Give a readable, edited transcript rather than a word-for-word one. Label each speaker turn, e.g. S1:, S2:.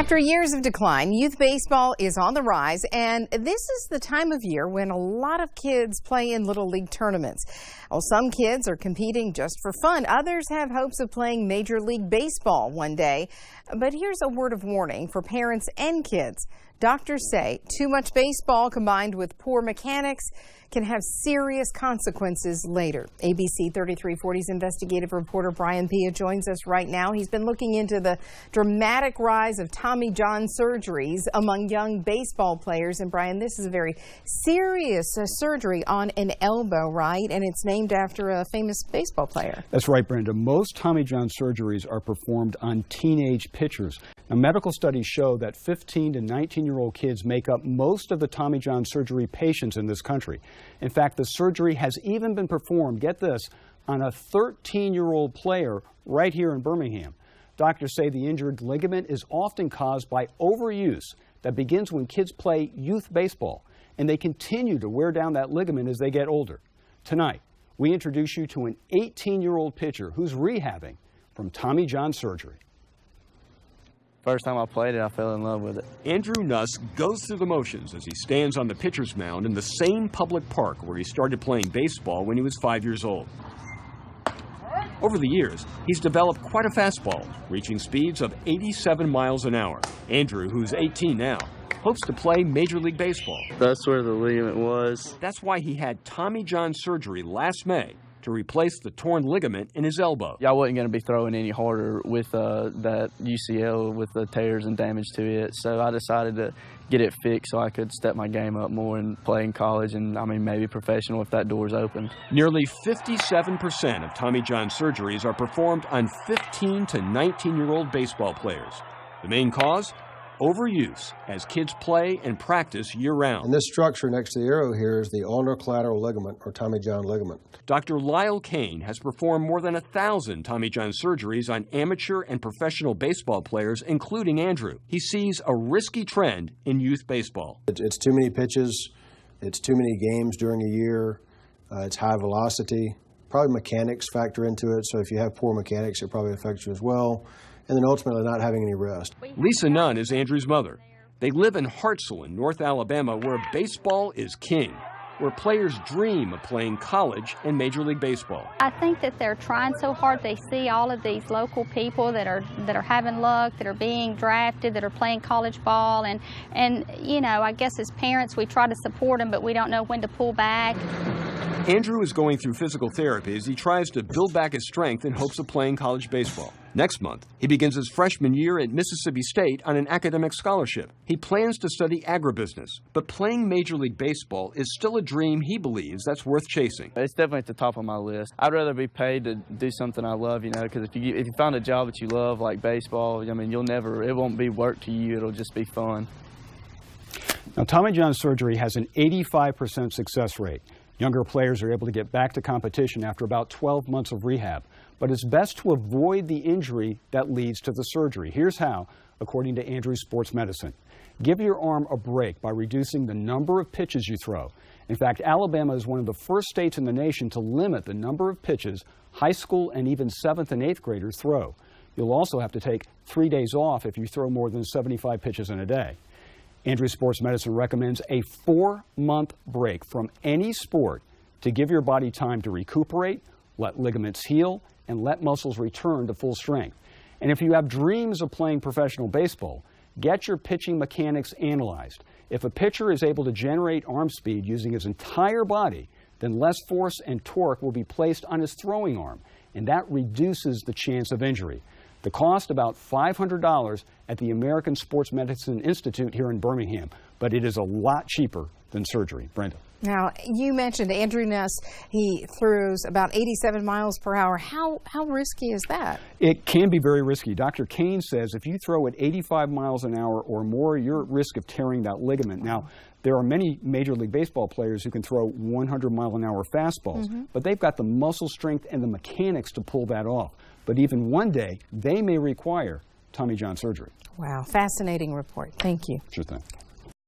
S1: After years of decline, youth baseball is on the rise, and this is the time of year when a lot of kids play in Little League tournaments. Well, some kids are competing just for fun. Others have hopes of playing Major League Baseball one day. But here's a word of warning for parents and kids. Doctors say too much baseball combined with poor mechanics can have serious consequences later. ABC 3340's investigative reporter Brian Pia joins us right now. He's been looking into the dramatic rise of Tommy John surgeries among young baseball players. And Brian, this is a very serious surgery on an elbow, right? And it's named after a famous baseball player.
S2: That's right, Brenda. Most Tommy John surgeries are performed on teenage pitchers. Now, medical studies show that 15 to 19-year-old kids make up most of the Tommy John surgery patients in this country. In fact, the surgery has even been performed, get this, on a 13-year-old player right here in Birmingham. Doctors say the injured ligament is often caused by overuse that begins when kids play youth baseball, and they continue to wear down that ligament as they get older. Tonight, we introduce you to an 18-year-old pitcher who's rehabbing from Tommy John surgery.
S3: First time I played it, I fell in love with it.
S4: Andrew Nuss goes through the motions as he stands on the pitcher's mound in the same public park where he started playing baseball when he was 5 years old. Over the years, he's developed quite a fastball, reaching speeds of 87 miles an hour. Andrew, who's 18 now, hopes to play Major League Baseball.
S3: That's where the ligament was.
S4: That's why he had Tommy John surgery last May to replace the torn ligament in his elbow.
S3: I wasn't going to be throwing any harder with that UCL with the tears and damage to it, so I decided to get it fixed so I could step my game up more and play in college and, maybe professional if that door's open.
S4: Nearly 57% of Tommy John surgeries are performed on 15 to 19-year-old baseball players. The main cause? Overuse as kids play and practice year-round.
S5: And this structure next to the arrow here is the ulnar collateral ligament, or Tommy John ligament.
S4: Dr. Lyle Cain has performed more than 1,000 Tommy John surgeries on amateur and professional baseball players, including Andrew. He sees a risky trend in youth baseball.
S5: It's too many pitches, it's too many games during a year, it's high velocity. Probably mechanics factor into it, so if you have poor mechanics, it probably affects you as well. And then ultimately not having any rest.
S4: Lisa Nunn is Andrew's mother. They live in Hartselle in North Alabama, where baseball is king, where players dream of playing college and Major League Baseball.
S6: I think that they're trying so hard. They see all of these local people that are having luck, that are being drafted, that are playing college ball, and I guess as parents we try to support them, but we don't know when to pull back.
S4: Andrew is going through physical therapy as he tries to build back his strength in hopes of playing college baseball. Next month, he begins his freshman year at Mississippi State on an academic scholarship. He plans to study agribusiness, but playing Major League Baseball is still a dream he believes that's worth chasing.
S3: It's definitely at the top of my list. I'd rather be paid to do something I love, because if you find a job that you love, like baseball, it won't be work to you, it'll just be fun.
S2: Now, Tommy John surgery has an 85% success rate. Younger players are able to get back to competition after about 12 months of rehab. But it's best to avoid the injury that leads to the surgery. Here's how, according to Andrew's Sports Medicine. Give your arm a break by reducing the number of pitches you throw. In fact, Alabama is one of the first states in the nation to limit the number of pitches high school and even 7th and 8th graders throw. You'll also have to take 3 days off if you throw more than 75 pitches in a day. Andrew's Sports Medicine recommends a 4-month break from any sport to give your body time to recuperate, let ligaments heal, and let muscles return to full strength. And if you have dreams of playing professional baseball, get your pitching mechanics analyzed. If a pitcher is able to generate arm speed using his entire body, then less force and torque will be placed on his throwing arm, and that reduces the chance of injury. The cost, about $500 at the American Sports Medicine Institute here in Birmingham, but it is a lot cheaper than surgery. Brenda.
S1: Now, you mentioned Andrew Nuss. He throws about 87 miles per hour. How risky is that?
S2: It can be very risky. Dr. Cain says if you throw at 85 miles an hour or more, you're at risk of tearing that ligament. Now, there are many Major League Baseball players who can throw 100-mile-an-hour fastballs, but they've got the muscle strength and the mechanics to pull that off. But even one day, they may require Tommy John surgery.
S1: Wow, fascinating report. Thank you.
S2: Sure thing.